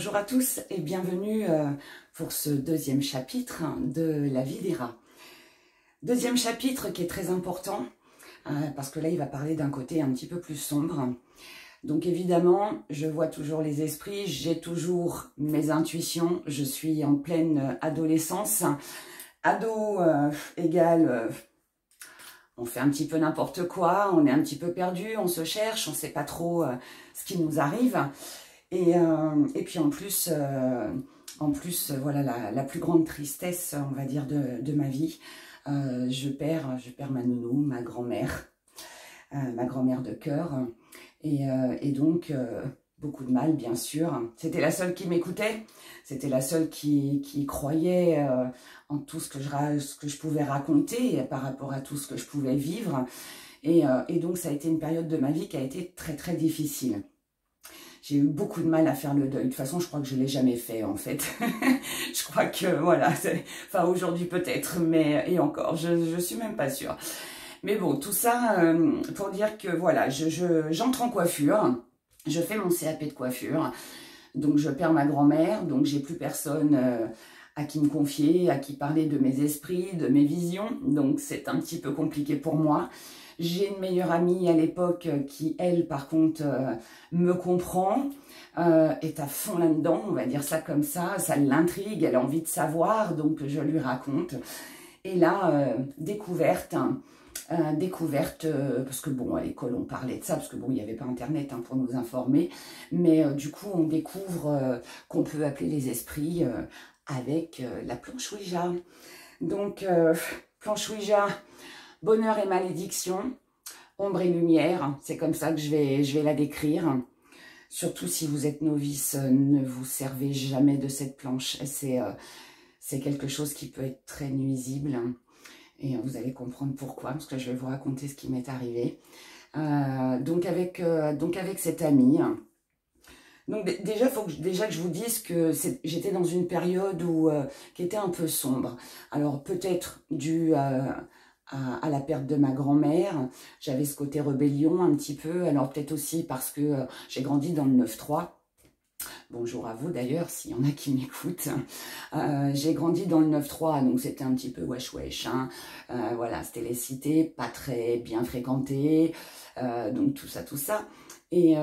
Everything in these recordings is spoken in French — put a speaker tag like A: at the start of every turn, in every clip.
A: Bonjour à tous et bienvenue pour ce deuxième chapitre de La vie des rats. Deuxième chapitre qui est très important parce que là il va parler d'un côté un petit peu plus sombre. Donc évidemment, je vois toujours les esprits, j'ai toujours mes intuitions, je suis en pleine adolescence. Ado égale, on fait un petit peu n'importe quoi, on est un petit peu perdu, on se cherche, on ne sait pas trop ce qui nous arrive. Et puis en plus voilà la plus grande tristesse, on va dire, de ma vie. Je perds ma nounou, ma grand-mère de cœur. Et donc, beaucoup de mal, bien sûr. C'était la seule qui m'écoutait. C'était la seule qui croyait en tout ce que je pouvais raconter par rapport à tout ce que je pouvais vivre. Et donc, ça a été une période de ma vie qui a été très, très difficile. J'ai eu beaucoup de mal à faire le deuil. De toute façon, je crois que je ne l'ai jamais fait, en fait. Je crois que, voilà, enfin, aujourd'hui peut-être, mais et encore, je suis même pas sûre. Mais bon, tout ça pour dire que, voilà, j'entre en coiffure, je fais mon CAP de coiffure, donc je perds ma grand-mère, donc j'ai plus personne à qui me confier, à qui parler de mes esprits, de mes visions, donc c'est un petit peu compliqué pour moi. J'ai une meilleure amie à l'époque qui, elle, par contre, me comprend, est à fond là-dedans, on va dire ça comme ça l'intrigue, elle a envie de savoir, donc je lui raconte. Et là, découverte, parce que bon, à l'école on parlait de ça, parce que bon, il n'y avait pas internet pour nous informer, mais du coup on découvre qu'on peut appeler les esprits avec la planche Ouija. Donc, planche Ouija, bonheur et malédiction, ombre et lumière, c'est comme ça que je vais la décrire. Surtout si vous êtes novice, ne vous servez jamais de cette planche. C'est quelque chose qui peut être très nuisible. Et vous allez comprendre pourquoi, parce que je vais vous raconter ce qui m'est arrivé. Donc avec cette amie. Donc déjà, il faut que je vous dise que j'étais dans une période qui était un peu sombre. Alors peut-être dû à la perte de ma grand-mère, j'avais ce côté rébellion un petit peu, alors peut-être aussi parce que j'ai grandi dans le 9-3. Bonjour à vous d'ailleurs, s'il y en a qui m'écoutent. J'ai grandi dans le 9-3, donc c'était un petit peu wesh-wesh. Voilà, c'était les cités, pas très bien fréquentées, donc tout ça. Et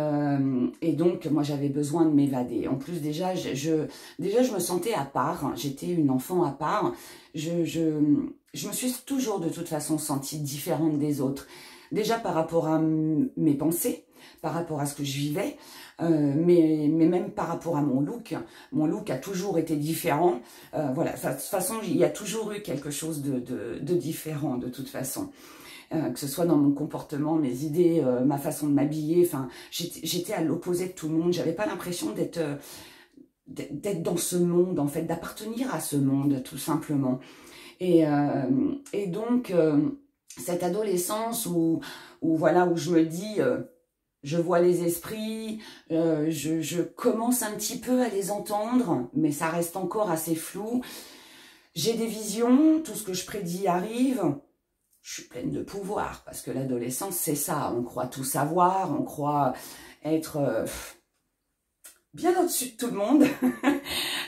A: donc, moi, j'avais besoin de m'évader. En plus, déjà, je me sentais à part. J'étais une enfant à part. Je me suis toujours, de toute façon, sentie différente des autres. Déjà par rapport à mes pensées, par rapport à ce que je vivais, mais même par rapport à mon look. Mon look a toujours été différent. Voilà, de toute façon, il y a toujours eu quelque chose de différent, de toute façon. Que ce soit dans mon comportement, mes idées, ma façon de m'habiller, enfin, j'étais à l'opposé de tout le monde. J'avais pas l'impression d'être dans ce monde, en fait, d'appartenir à ce monde, tout simplement. Et donc, cette adolescence où je me dis, je vois les esprits, je commence un petit peu à les entendre, mais ça reste encore assez flou. J'ai des visions, tout ce que je prédis arrive. Je suis pleine de pouvoir, parce que l'adolescence, c'est ça. On croit tout savoir, on croit être bien au-dessus de tout le monde.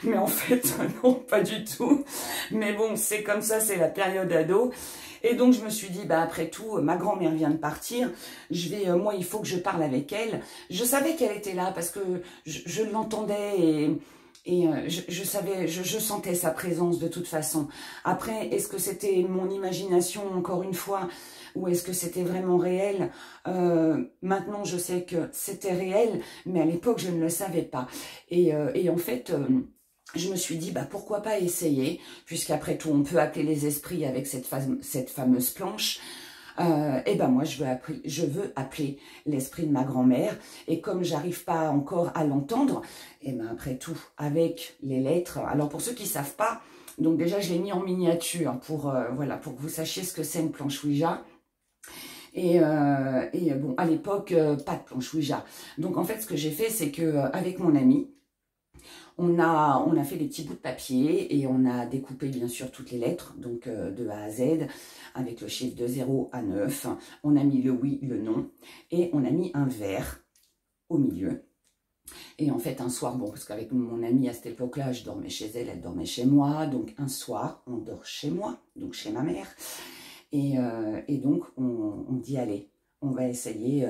A: Mais en fait, non, pas du tout. Mais bon, c'est comme ça, c'est la période ado. Et donc, je me suis dit, bah, après tout, ma grand-mère vient de partir. Moi, il faut que je parle avec elle. Je savais qu'elle était là, parce que je l'entendais et je sentais sa présence de toute façon. Après, est-ce que c'était mon imagination, encore une fois, ou est-ce que c'était vraiment réel? Maintenant, je sais que c'était réel, mais à l'époque, je ne le savais pas. Et en fait, je me suis dit, bah, pourquoi pas essayer, puisqu'après tout, on peut appeler les esprits avec cette fameuse planche. Et ben moi, je veux appeler l'esprit de ma grand-mère. Et comme j'arrive pas encore à l'entendre, et ben après tout, avec les lettres. Alors pour ceux qui savent pas, donc déjà je l'ai mis en miniature pour pour que vous sachiez ce que c'est une planche Ouija. Et bon, à l'époque, pas de planche Ouija. Donc en fait, ce que j'ai fait, c'est que avec mon ami, on a fait des petits bouts de papier et on a découpé bien sûr toutes les lettres, donc de A à Z, avec le chiffre de 0 à 9. On a mis le oui, le non, et on a mis un vert au milieu. Et en fait, un soir, bon, parce qu'avec mon amie à cette époque-là, je dormais chez elle, elle dormait chez moi. Donc, un soir, on dort chez moi, donc chez ma mère. Et donc, on dit, allez, on va essayer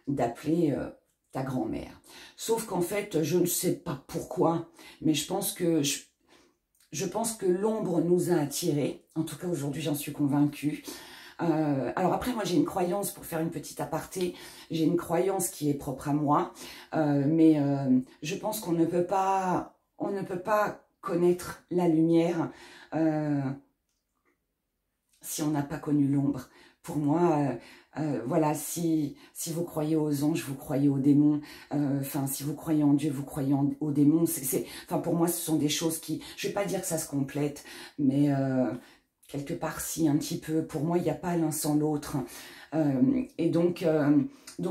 A: d'appeler ta grand-mère. Sauf qu'en fait, je ne sais pas pourquoi, mais je pense que l'ombre nous a attirés. En tout cas, aujourd'hui, j'en suis convaincue. Alors après, moi j'ai une croyance, pour faire une petite aparté, j'ai une croyance qui est propre à moi, mais je pense qu'on ne peut pas connaître la lumière si on n'a pas connu l'ombre. Pour moi, voilà, si vous croyez aux anges, vous croyez aux démons, enfin, si vous croyez en Dieu, vous croyez aux démons, enfin, pour moi, ce sont des choses qui, je ne vais pas dire que ça se complète, mais quelque part, si, un petit peu. Pour moi, il n'y a pas l'un sans l'autre. Et donc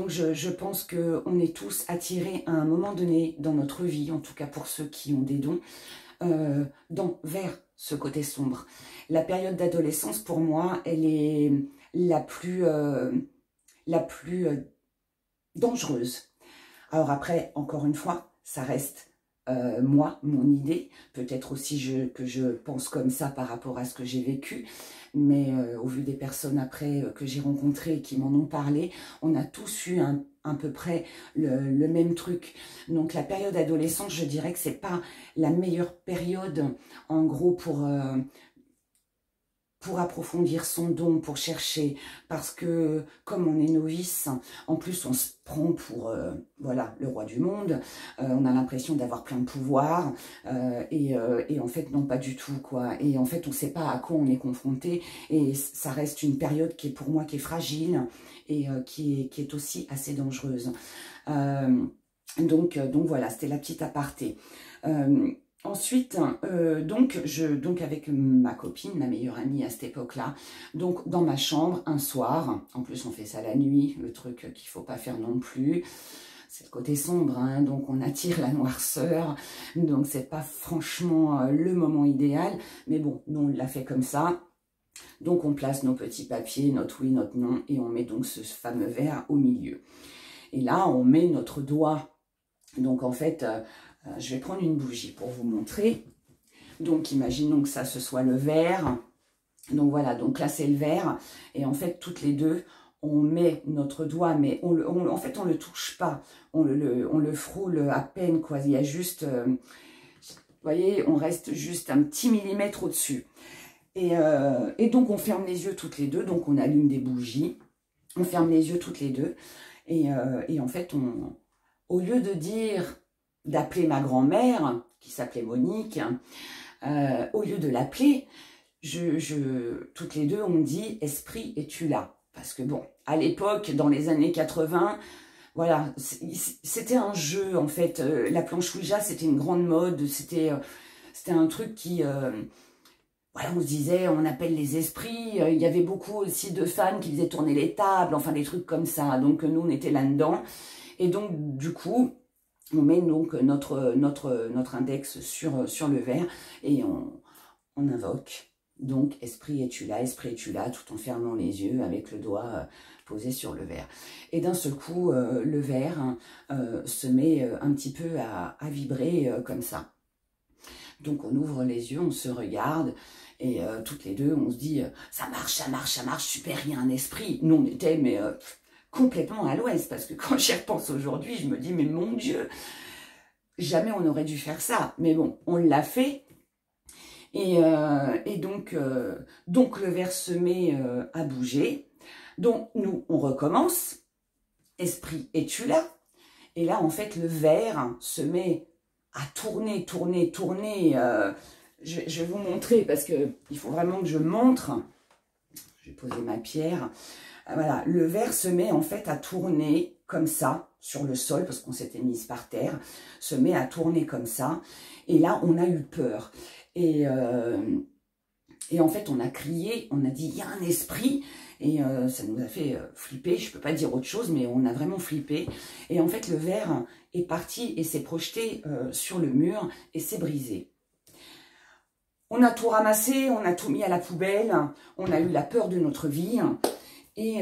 A: je pense qu'on est tous attirés à un moment donné dans notre vie, en tout cas pour ceux qui ont des dons, vers ce côté sombre. La période d'adolescence, pour moi, elle est la plus dangereuse. Alors après, encore une fois, ça reste moi, mon idée. Peut-être aussi que je pense comme ça par rapport à ce que j'ai vécu. Mais au vu des personnes après que j'ai rencontrées et qui m'en ont parlé, on a tous eu à peu près le même truc. Donc la période adolescente, je dirais que c'est pas la meilleure période, en gros, pour approfondir son don, pour chercher, parce que comme on est novice, en plus on se prend pour voilà, le roi du monde, on a l'impression d'avoir plein de pouvoirs, et en fait non, pas du tout, quoi. Et en fait on ne sait pas à quoi on est confronté, et ça reste une période qui est pour moi qui est fragile, et qui est aussi assez dangereuse. Donc voilà, c'était la petite aparté. Ensuite, donc avec ma copine, ma meilleure amie à cette époque-là, donc dans ma chambre, un soir, en plus on fait ça la nuit, le truc qu'il ne faut pas faire non plus, c'est le côté sombre, hein, donc on attire la noirceur, donc c'est pas franchement le moment idéal, mais bon, nous on l'a fait comme ça. Donc on place nos petits papiers, notre oui, notre non, et on met donc ce fameux verre au milieu. Et là, on met notre doigt. Donc en fait, je vais prendre une bougie pour vous montrer. Donc imaginons que ça, ce soit le verre. Donc voilà, donc là c'est le verre. Et en fait, toutes les deux, on met notre doigt, mais en fait, on ne le touche pas. On le frôle à peine, quoi. Il y a juste, vous voyez, on reste juste un petit millimètre au-dessus. Et donc on ferme les yeux toutes les deux. Donc on allume des bougies. On ferme les yeux toutes les deux. Et en fait, au lieu de dire, d'appeler ma grand-mère, qui s'appelait Monique, au lieu de l'appeler, toutes les deux, on dit « Esprit, es-tu là ?» Parce que bon, à l'époque, dans les années 80, voilà, c'était un jeu, en fait. La planche Ouija, c'était une grande mode, c'était un truc qui... voilà, on se disait, on appelle les esprits. Il y avait beaucoup aussi de fans qui faisaient tourner les tables, enfin des trucs comme ça. Donc nous, on était là-dedans. Et donc, du coup, on met donc notre index sur le verre et on invoque. Donc, esprit, es-tu là, tout en fermant les yeux avec le doigt posé sur le verre. Et d'un seul coup, le verre se met un petit peu à vibrer comme ça. Donc, on ouvre les yeux, on se regarde. Et toutes les deux, on se dit, ça marche, super, il y a un esprit. Nous, on était, mais complètement à l'ouest, parce que quand j'y repense aujourd'hui, je me dis, mais mon Dieu, jamais on aurait dû faire ça. Mais bon, on l'a fait. Et donc le verre se met à bouger. Donc, nous, on recommence. Esprit, es-tu là? Et là, en fait, le verre se met à tourner. Je vais vous montrer parce qu'il faut vraiment que je montre. Je vais poser ma pierre. Voilà, le verre se met en fait à tourner comme ça sur le sol parce qu'on s'était mise par terre. Se met à tourner comme ça. Et là, on a eu peur. Et en fait, on a crié, on a dit, il y a un esprit. Et ça nous a fait flipper, je ne peux pas dire autre chose, mais on a vraiment flippé. Et en fait, le verre est parti et s'est projeté sur le mur et s'est brisé. On a tout ramassé, on a tout mis à la poubelle, on a eu la peur de notre vie et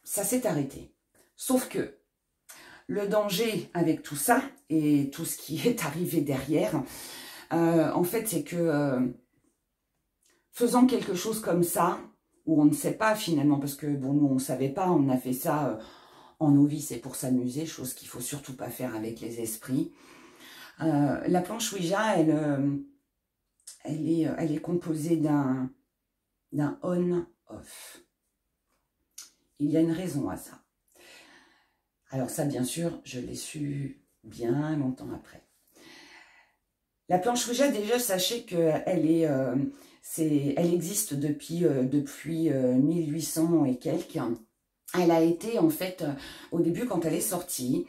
A: ça s'est arrêté. Sauf que le danger avec tout ça et tout ce qui est arrivé derrière, en fait, c'est que faisant quelque chose comme ça, où on ne sait pas finalement, parce que bon, nous on ne savait pas, on a fait ça en novice et pour s'amuser, chose qu'il ne faut surtout pas faire avec les esprits. La planche Ouija, elle est composée d'un on-off. Il y a une raison à ça. Alors ça, bien sûr, je l'ai su bien longtemps après. La planche Ouija, déjà, sachez qu'elle elle existe depuis 1800 et quelques. Elle a été, en fait, au début, quand elle est sortie,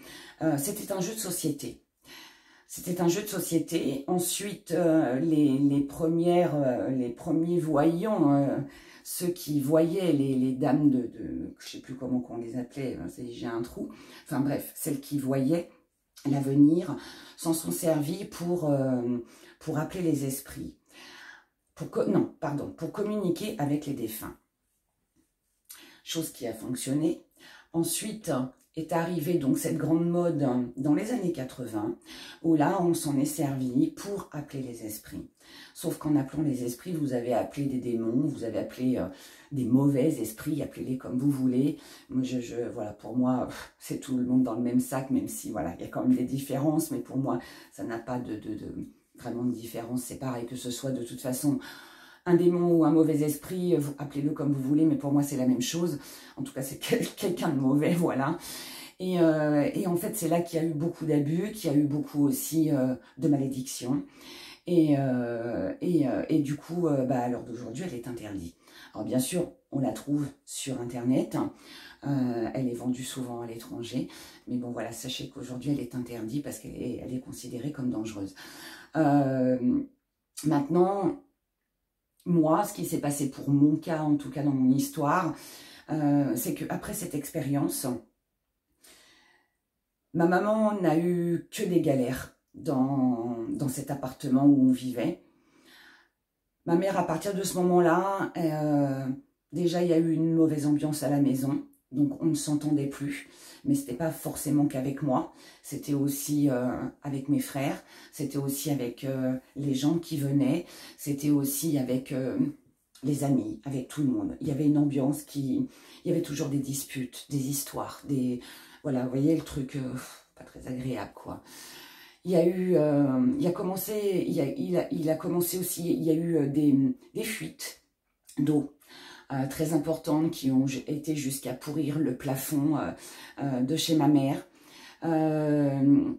A: c'était un jeu de société. C'était un jeu de société. Ensuite, les premiers voyants, ceux qui voyaient les dames je ne sais plus comment on les appelait, j'ai un trou. Enfin bref, celles qui voyaient l'avenir s'en sont servis pour appeler les esprits. Pour communiquer avec les défunts. Chose qui a fonctionné. Ensuite est arrivée donc cette grande mode dans les années 80, où là on s'en est servi pour appeler les esprits. Sauf qu'en appelant les esprits, vous avez appelé des démons, vous avez appelé des mauvais esprits, appelez-les comme vous voulez. Moi, voilà, pour moi, c'est tout le monde dans le même sac, même si voilà, il y a quand même des différences, mais pour moi, ça n'a pas vraiment de différence. C'est pareil que ce soit de toute façon un démon ou un mauvais esprit, appelez-le comme vous voulez, mais pour moi c'est la même chose. En tout cas, c'est quelqu'un de mauvais, voilà. Et en fait, c'est là qu'il y a eu beaucoup d'abus, qu'il y a eu beaucoup aussi de malédictions. Et du coup, à l'heure d'aujourd'hui, elle est interdite. Alors bien sûr, on la trouve sur Internet. Elle est vendue souvent à l'étranger. Mais bon, voilà, sachez qu'aujourd'hui, elle est interdite parce qu'elle est considérée comme dangereuse. Maintenant, moi, ce qui s'est passé pour mon cas, en tout cas dans mon histoire, c'est qu'après cette expérience, ma maman n'a eu que des galères dans cet appartement où on vivait. Ma mère, à partir de ce moment-là, déjà il y a eu une mauvaise ambiance à la maison, donc on ne s'entendait plus. Mais ce n'était pas forcément qu'avec moi, c'était aussi avec mes frères, c'était aussi avec les gens qui venaient, c'était aussi avec les amis, avec tout le monde. Il y avait une ambiance il y avait toujours des disputes, des histoires, voilà, vous voyez le truc pas très agréable, quoi. Il y a eu, il a commencé aussi, il y a eu des fuites d'eau. Très importantes qui ont été jusqu'à pourrir le plafond de chez ma mère. Il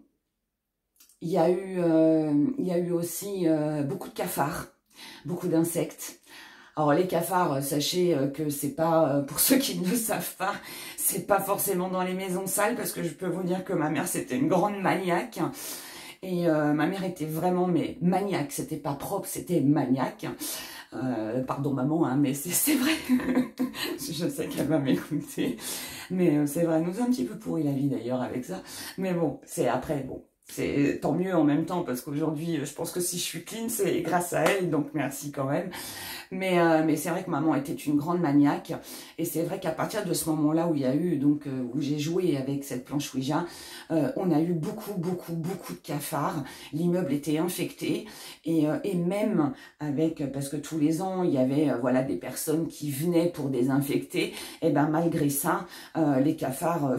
A: y a eu aussi beaucoup de cafards, beaucoup d'insectes. Alors les cafards, sachez que c'est pas, pour ceux qui ne le savent pas, c'est pas forcément dans les maisons sales, parce que je peux vous dire que ma mère c'était une grande maniaque. Et ma mère était vraiment maniaque, c'était pas propre, c'était maniaque. Pardon maman, hein, mais c'est vrai. Je sais qu'elle va m'écouter. Mais c'est vrai, elle nous a un petit peu pourri la vie d'ailleurs avec ça. Mais bon, c'est après, bon. C'est tant mieux en même temps, parce qu'aujourd'hui, je pense que si je suis clean, c'est grâce à elle, donc merci quand même. Mais c'est vrai que maman était une grande maniaque, et c'est vrai qu'à partir de ce moment-là où il y a eu, donc où j'ai joué avec cette planche Ouija, on a eu beaucoup de cafards. L'immeuble était infecté, et même avec, parce que tous les ans il y avait voilà des personnes qui venaient pour désinfecter, et ben malgré ça, les cafards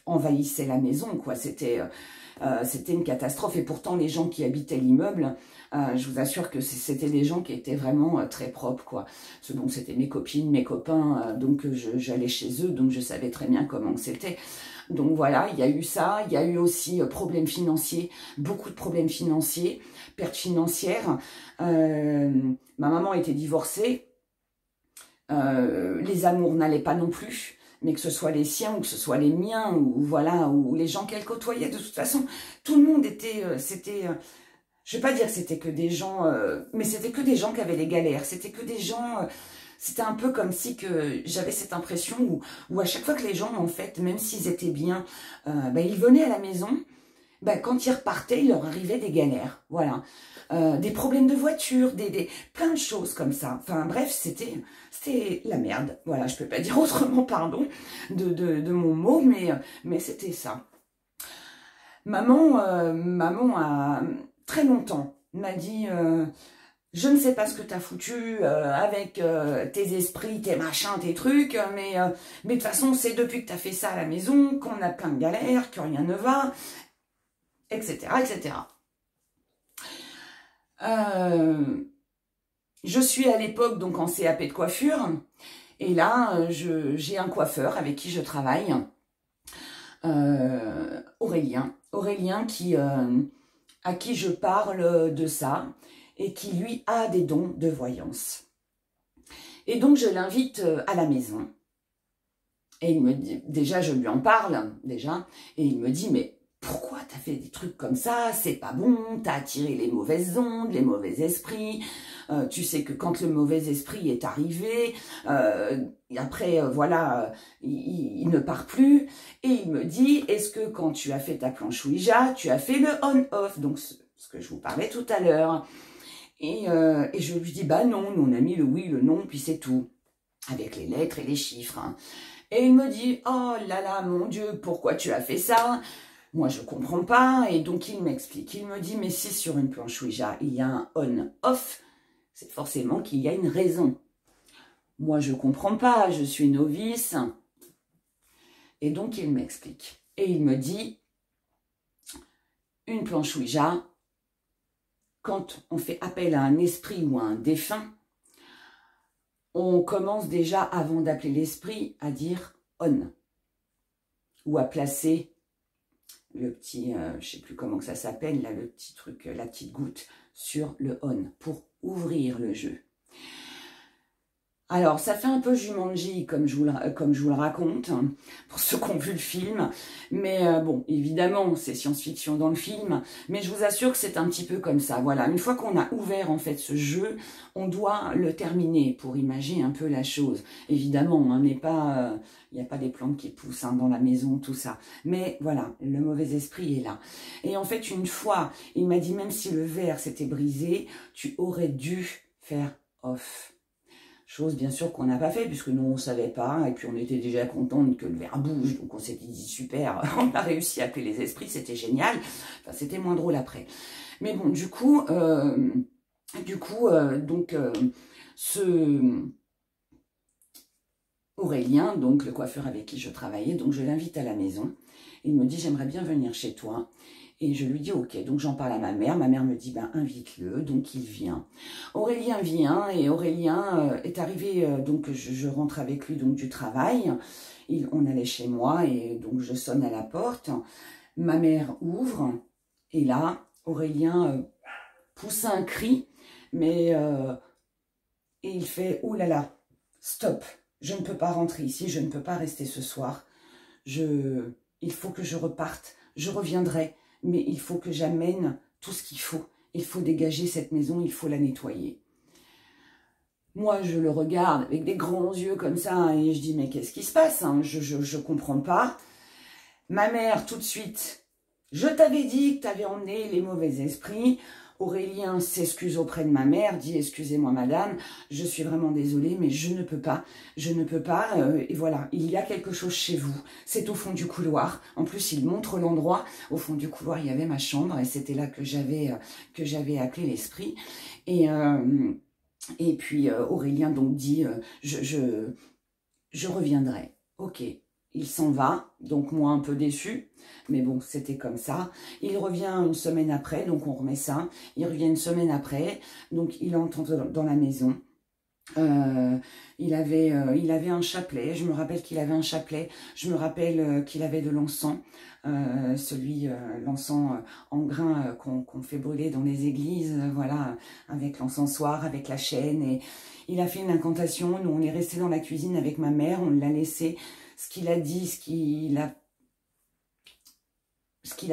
A: envahissaient la maison, quoi. C'était une catastrophe, et pourtant les gens qui habitaient l'immeuble, je vous assure que c'était des gens qui étaient vraiment très propres, quoi. Donc c'était mes copines, mes copains, donc j'allais chez eux, donc je savais très bien comment c'était. Donc voilà, il y a eu ça, il y a eu aussi problèmes financiers, beaucoup de problèmes financiers, pertes financières. Ma maman était divorcée, les amours n'allaient pas non plus. Mais que ce soit les siens ou que ce soit les miens, ou voilà, ou les gens qu'elle côtoyait, de toute façon, tout le monde était, je vais pas dire que c'était que des gens, mais c'était que des gens qui avaient des galères, c'était que des gens, c'était un peu comme si que j'avais cette impression où à chaque fois que les gens, en fait, même s'ils étaient bien, ils venaient à la maison, quand ils repartaient, il leur arrivait des galères, voilà. Des problèmes de voiture, plein de choses comme ça. Enfin bref, c'était la merde. Voilà, je peux pas dire autrement, pardon, de mon mot, mais c'était ça. Maman a très longtemps m'a dit je ne sais pas ce que tu as foutu avec tes esprits, tes machins, tes trucs, mais de toute façon, c'est depuis que tu as fait ça à la maison qu'on a plein de galères, que rien ne va, etc., etc. Je suis à l'époque donc en CAP de coiffure, et là, j'ai un coiffeur avec qui je travaille, Aurélien à qui je parle de ça, et qui lui a des dons de voyance. Et donc je l'invite à la maison. Et il me dit, déjà je lui en parle, déjà, et il me dit, mais pourquoi t'as fait des trucs comme ça? C'est pas bon, t'as attiré les mauvaises ondes, les mauvais esprits. Tu sais que quand le mauvais esprit est arrivé, après, voilà, il ne part plus. Et il me dit, est-ce que quand tu as fait ta planche Ouija, tu as fait le on-off, donc ce que je vous parlais tout à l'heure. Et je lui dis, bah non, nous on a mis le oui, le non, puis c'est tout, avec les lettres et les chiffres. Hein. Et il me dit, oh là là, mon Dieu, pourquoi tu as fait ça? Moi, je comprends pas. Et donc, il m'explique. Il me dit, mais si sur une planche Ouija, il y a un on-off, c'est forcément qu'il y a une raison. Moi, je comprends pas, je suis novice. Et donc, il m'explique. Et il me dit, une planche Ouija, quand on fait appel à un esprit ou à un défunt, on commence déjà, avant d'appeler l'esprit, à dire « on » ou à placer le petit, je sais plus comment que ça s'appelle, là, le petit truc, la petite goutte sur le « on » pour ouvrir le jeu. Alors, ça fait un peu Jumanji, comme je vous le raconte, hein, pour ceux qui ont vu le film. Mais bon, évidemment, c'est science-fiction dans le film. Mais je vous assure que c'est un petit peu comme ça. Voilà, une fois qu'on a ouvert en fait ce jeu, on doit le terminer pour imaginer un peu la chose. Évidemment, on n'est pas, il n'y a pas des plantes qui poussent hein, dans la maison, tout ça. Mais voilà, le mauvais esprit est là. Et en fait, une fois, il m'a dit, même si le verre s'était brisé, tu aurais dû faire off. Chose bien sûr qu'on n'a pas fait, puisque nous on ne savait pas, et puis on était déjà contente que le verre bouge, donc on s'était dit super, on a réussi à appeler les esprits, c'était génial, enfin c'était moins drôle après. Mais bon, du coup, ce Aurélien, donc le coiffeur avec qui je travaillais, donc je l'invite à la maison, il me dit j'aimerais bien venir chez toi. Et je lui dis ok, donc j'en parle à ma mère me dit ben invite-le, donc il vient. Aurélien vient et Aurélien est arrivé, donc je rentre avec lui donc du travail, on allait chez moi et donc je sonne à la porte, ma mère ouvre et là Aurélien pousse un cri, mais et il fait oh là là, stop, je ne peux pas rentrer ici, je ne peux pas rester ce soir, il faut que je reparte, je reviendrai. Mais il faut que j'amène tout ce qu'il faut. Il faut dégager cette maison, il faut la nettoyer. Moi, je le regarde avec des grands yeux comme ça et je dis, mais qu'est-ce qui se passe hein? Je comprends pas. Ma mère, tout de suite, je t'avais dit que tu avais emmené les mauvais esprits. Aurélien s'excuse auprès de ma mère, dit, excusez-moi madame, je suis vraiment désolée, mais je ne peux pas, et voilà, il y a quelque chose chez vous, c'est au fond du couloir, en plus il montre l'endroit, au fond du couloir il y avait ma chambre, et c'était là que j'avais appelé l'esprit, et puis Aurélien donc dit, je reviendrai, ok. Il s'en va, donc moi un peu déçue, mais bon, c'était comme ça. Il revient une semaine après, donc on remet ça. Il revient une semaine après, donc il entre dans la maison. Il avait un chapelet, je me rappelle qu'il avait un chapelet, je me rappelle qu'il avait de l'encens, l'encens en grains qu'on fait brûler dans les églises, voilà, avec l'encensoir, avec la chaîne, et il a fait une incantation. Nous on est resté dans la cuisine avec ma mère, on l'a laissé. Ce qu'il a dit, ce qu'il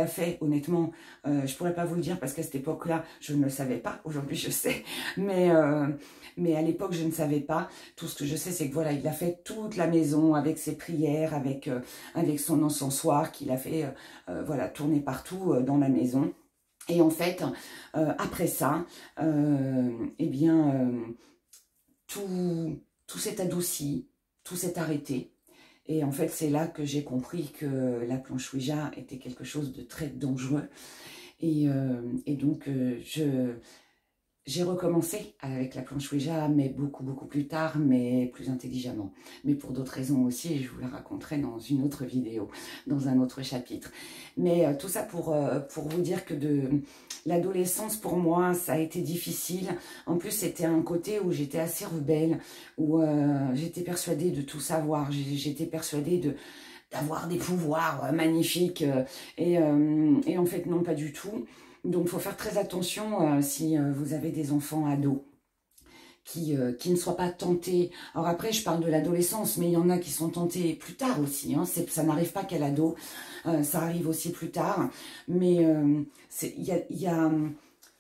A: a fait, honnêtement, je pourrais pas vous le dire parce qu'à cette époque-là, je ne le savais pas. Aujourd'hui, je sais. Mais à l'époque, je ne savais pas. Tout ce que je sais, c'est que voilà, il a fait toute la maison avec ses prières, avec son encensoir qu'il a fait voilà, tourner partout dans la maison. Et en fait, après ça, eh bien, tout s'est adouci, tout s'est arrêté. Et en fait, c'est là que j'ai compris que la planche Ouija était quelque chose de très dangereux. Et donc, j'ai recommencé avec la planche Ouija, mais beaucoup plus tard, mais plus intelligemment. Mais pour d'autres raisons aussi, et je vous la raconterai dans une autre vidéo, dans un autre chapitre. Mais tout ça pour vous dire que l'adolescence, pour moi, ça a été difficile. En plus, c'était un côté où j'étais assez rebelle, où j'étais persuadée de tout savoir. J'étais persuadée d'avoir des pouvoirs magnifiques. Et en fait, non, pas du tout. Donc, il faut faire très attention si vous avez des enfants ados qui ne soient pas tentés. Alors après, je parle de l'adolescence, mais il y en a qui sont tentés plus tard aussi. Hein. Ça n'arrive pas qu'à l'ado, ça arrive aussi plus tard. Mais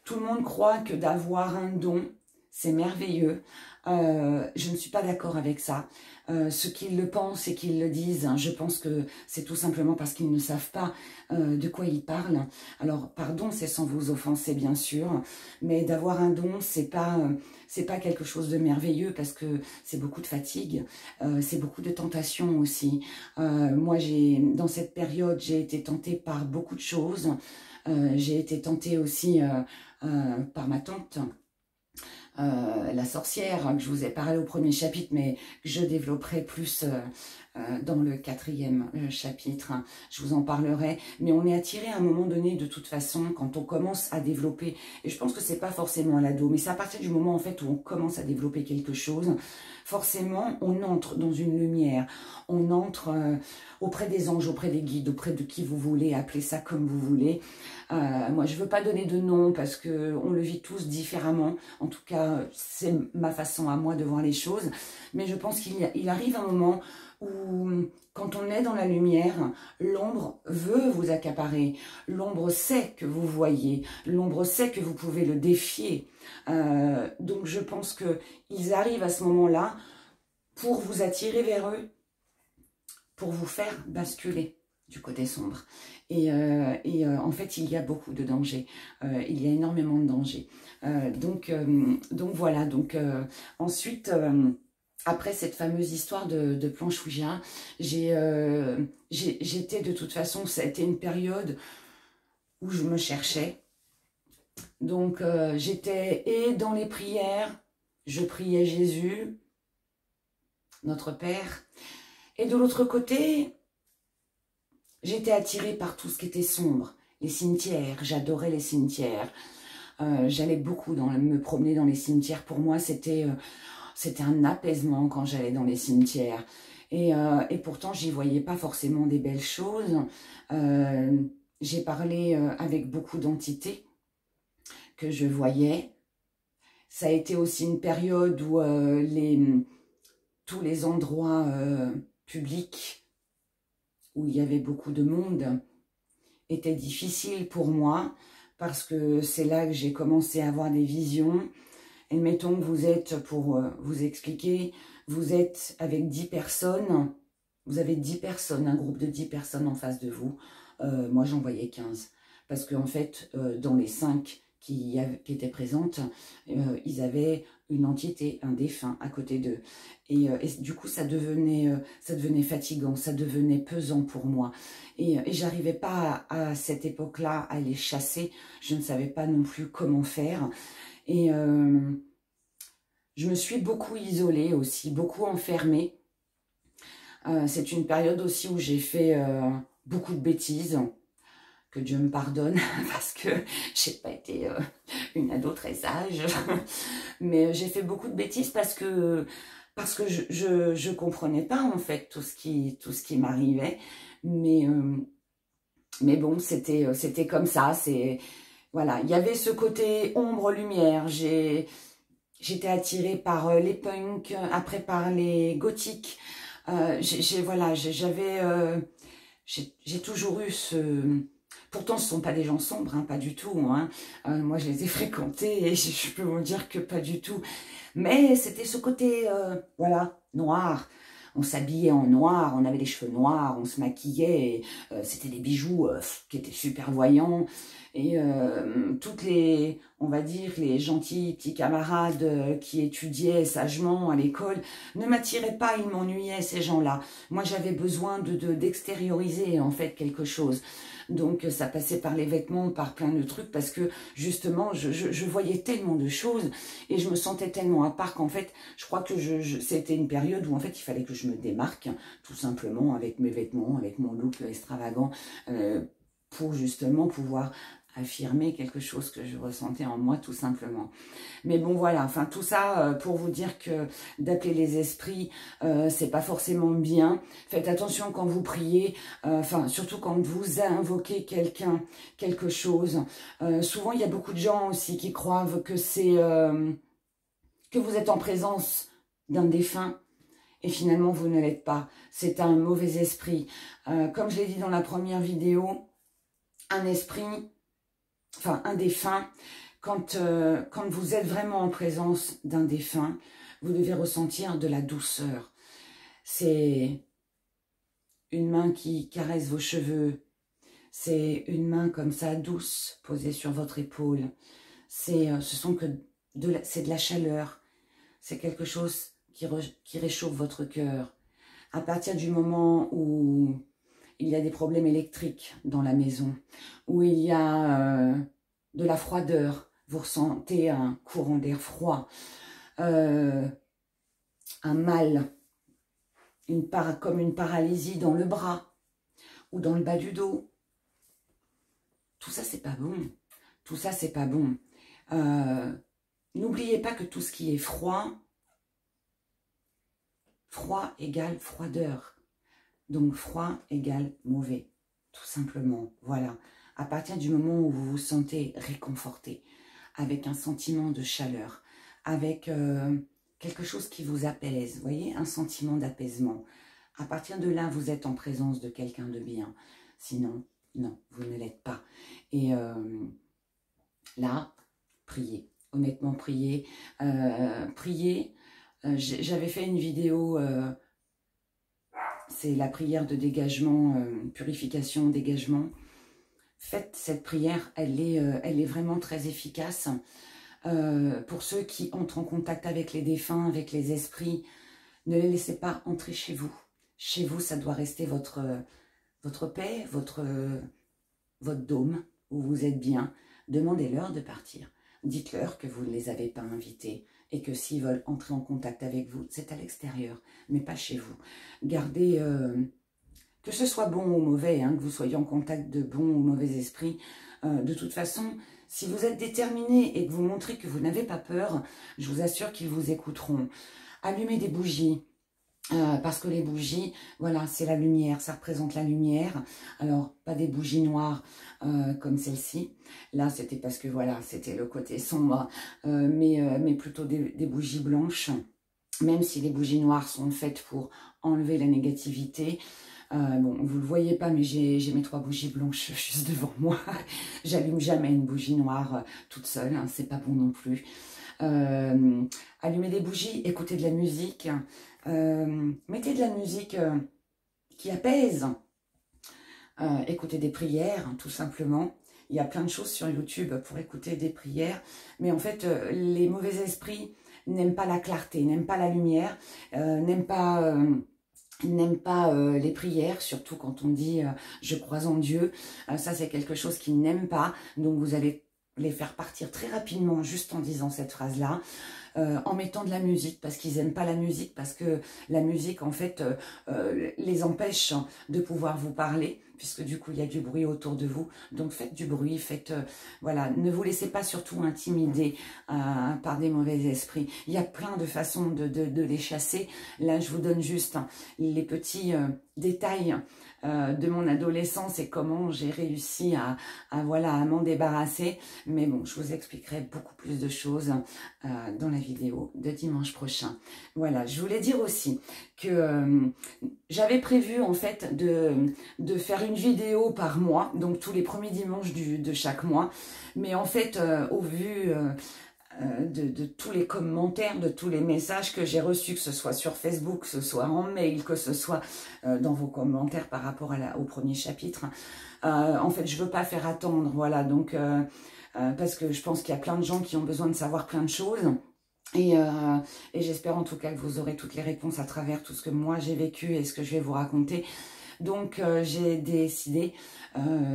A: tout le monde croit que d'avoir un don, c'est merveilleux. Je ne suis pas d'accord avec ça. Ceux qui le pensent et qui le disent, hein, je pense que c'est tout simplement parce qu'ils ne savent pas de quoi ils parlent. Alors, pardon, c'est sans vous offenser, bien sûr, mais d'avoir un don, c'est pas quelque chose de merveilleux parce que c'est beaucoup de fatigue, c'est beaucoup de tentation aussi. Moi, dans cette période, j'ai été tentée par beaucoup de choses. J'ai été tentée aussi par ma tante, la sorcière, que je vous ai parlé au premier chapitre, mais que je développerai plus dans le 4e chapitre. Je vous en parlerai. Mais on est attiré à un moment donné, de toute façon, quand on commence à développer, et je pense que c'est pas forcément à l'ado, mais c'est à partir du moment en fait où on commence à développer quelque chose, forcément, on entre dans une lumière, on entre auprès des anges, auprès des guides, auprès de qui vous voulez, appelez ça comme vous voulez. Moi, je ne veux pas donner de nom parce qu'on le vit tous différemment. En tout cas, c'est ma façon à moi de voir les choses. Mais je pense qu'il arrive un moment où, quand on est dans la lumière, l'ombre veut vous accaparer. L'ombre sait que vous voyez. L'ombre sait que vous pouvez le défier. Donc, je pense qu'ils arrivent à ce moment-là pour vous attirer vers eux, pour vous faire basculer du côté sombre. Et en fait, il y a beaucoup de dangers. Il y a énormément de dangers. Donc voilà. Donc, ensuite, après cette fameuse histoire de planche Ouija, j'étais de toute façon, ça a été une période où je me cherchais. Donc, j'étais et dans les prières, je priais Jésus, notre Père. Et de l'autre côté, j'étais attirée par tout ce qui était sombre. Les cimetières, j'adorais les cimetières. J'allais beaucoup me promener dans les cimetières. Pour moi, c'était un apaisement quand j'allais dans les cimetières. Et pourtant, j'y voyais pas forcément des belles choses. J'ai parlé avec beaucoup d'entités que je voyais. Ça a été aussi une période où tous les endroits publics où il y avait beaucoup de monde étaient difficiles pour moi parce que c'est là que j'ai commencé à avoir des visions. Et mettons que vous êtes, pour vous expliquer, vous êtes avec 10 personnes, vous avez 10 personnes, un groupe de 10 personnes en face de vous. Moi, j'en voyais 15. Parce qu'en fait, dans les 5 qui étaient présentes, ils avaient une entité, un défunt à côté d'eux. Et du coup, ça devenait fatigant, ça devenait pesant pour moi. Et j'arrivais pas à cette époque-là à les chasser. Je ne savais pas non plus comment faire. Et je me suis beaucoup isolée aussi, beaucoup enfermée. C'est une période aussi où j'ai fait beaucoup de bêtises. Que Dieu me pardonne, parce que j'ai pas été une ado très sage. Mais j'ai fait beaucoup de bêtises parce que je comprenais pas en fait tout ce qui m'arrivait. Mais bon, c'était comme ça. Voilà, il y avait ce côté ombre-lumière. J'étais attirée par les punks, après par les gothiques. J'ai toujours eu ce... Pourtant, ce ne sont pas des gens sombres, hein, pas du tout. Hein. Moi, je les ai fréquentés et je peux vous dire que pas du tout. Mais c'était ce côté, voilà, noir. on s'habillait en noir, on avait les cheveux noirs, on se maquillait, c'était des bijoux qui étaient super voyants. Et toutes les, on va dire, les gentils petits camarades qui étudiaient sagement à l'école ne m'attiraient pas, ils m'ennuyaient ces gens-là. Moi j'avais besoin d'extérioriser en fait quelque chose. Donc ça passait par les vêtements, par plein de trucs, parce que justement je voyais tellement de choses et je me sentais tellement à part qu'en fait je crois que c'était une période où en fait il fallait que je me démarque tout simplement avec mes vêtements, avec mon look extravagant, pour justement pouvoir affirmer quelque chose que je ressentais en moi tout simplement. Mais bon voilà, enfin tout ça pour vous dire que d'appeler les esprits, c'est pas forcément bien. Faites attention quand vous priez, enfin surtout quand vous invoquez quelqu'un, quelque chose. Souvent il y a beaucoup de gens aussi qui croient que c'est que vous êtes en présence d'un défunt. Et finalement, vous ne l'êtes pas. C'est un mauvais esprit. Comme je l'ai dit dans la première vidéo, un esprit, enfin un défunt, quand vous êtes vraiment en présence d'un défunt, vous devez ressentir de la douceur. C'est une main qui caresse vos cheveux. C'est une main comme ça, douce, posée sur votre épaule. C'est de la chaleur. C'est quelque chose qui réchauffe votre cœur. À partir du moment où il y a des problèmes électriques dans la maison, où il y a de la froideur, vous ressentez un courant d'air froid, un mal, comme une paralysie dans le bras ou dans le bas du dos. Tout ça, c'est pas bon. Tout ça, c'est pas bon. N'oubliez pas que tout ce qui est froid, froid égale froideur. Donc, froid égale mauvais, tout simplement. Voilà. À partir du moment où vous vous sentez réconforté, avec un sentiment de chaleur, avec quelque chose qui vous apaise, vous voyez, un sentiment d'apaisement. À partir de là, vous êtes en présence de quelqu'un de bien. Sinon, non, vous ne l'êtes pas. Et là, priez. Honnêtement, priez. Priez. J'avais fait une vidéo, c'est la prière de dégagement, purification, dégagement. Faites cette prière, elle est vraiment très efficace. Pour ceux qui entrent en contact avec les défunts, avec les esprits, ne les laissez pas entrer chez vous. Chez vous, ça doit rester votre paix, votre dôme, où vous êtes bien. Demandez-leur de partir. Dites-leur que vous ne les avez pas invités et que s'ils veulent entrer en contact avec vous, c'est à l'extérieur, mais pas chez vous. Gardez, que ce soit bon ou mauvais, hein, que vous soyez en contact de bons ou mauvais esprits, de toute façon, si vous êtes déterminé et que vous montrez que vous n'avez pas peur, je vous assure qu'ils vous écouteront. Allumez des bougies. Parce que les bougies, voilà, c'est la lumière, ça représente la lumière. Alors, pas des bougies noires comme celle-ci. Là, c'était parce que, voilà, c'était le côté sombre, mais plutôt des bougies blanches. Même si les bougies noires sont faites pour enlever la négativité. Bon, vous ne le voyez pas, mais j'ai mes 3 bougies blanches juste devant moi. J'allume jamais une bougie noire toute seule, hein, c'est pas bon non plus. Allumez des bougies, écoutez de la musique, mettez de la musique qui apaise, écoutez des prières, hein, tout simplement. Il y a plein de choses sur YouTube pour écouter des prières, mais en fait, les mauvais esprits n'aiment pas la clarté, n'aiment pas la lumière, n'aiment pas les prières, surtout quand on dit je crois en Dieu. Ça, c'est quelque chose qu'ils n'aiment pas, donc vous allez les faire partir très rapidement juste en disant cette phrase-là, en mettant de la musique, parce qu'ils n'aiment pas la musique, parce que la musique, en fait, les empêche de pouvoir vous parler, puisque du coup, il y a du bruit autour de vous. Donc, faites du bruit, voilà, ne vous laissez pas surtout intimider par des mauvais esprits. Il y a plein de façons de les chasser. Là, je vous donne juste les petits détails de mon adolescence et comment j'ai réussi voilà, à m'en débarrasser. Mais bon, je vous expliquerai beaucoup plus de choses dans la vidéo de dimanche prochain. Voilà, je voulais dire aussi que j'avais prévu en fait de faire une vidéo par mois, donc tous les premiers dimanches de chaque mois. Mais en fait, au vu de tous les commentaires, de tous les messages que j'ai reçus, que ce soit sur Facebook, que ce soit en mail, que ce soit dans vos commentaires par rapport au premier chapitre. En fait, je veux pas faire attendre, voilà, donc parce que je pense qu'il y a plein de gens qui ont besoin de savoir plein de choses. Et j'espère en tout cas que vous aurez toutes les réponses à travers tout ce que moi j'ai vécu et ce que je vais vous raconter. Donc j'ai décidé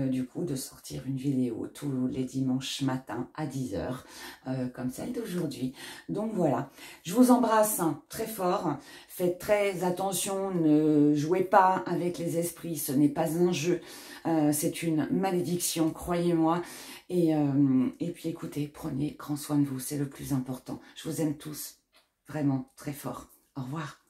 A: du coup de sortir une vidéo tous les dimanches matin à 10 h, comme celle d'aujourd'hui. Donc voilà, je vous embrasse très fort, faites très attention, ne jouez pas avec les esprits, ce n'est pas un jeu, c'est une malédiction, croyez-moi. Et puis écoutez, prenez grand soin de vous, c'est le plus important. Je vous aime tous, vraiment très fort. Au revoir.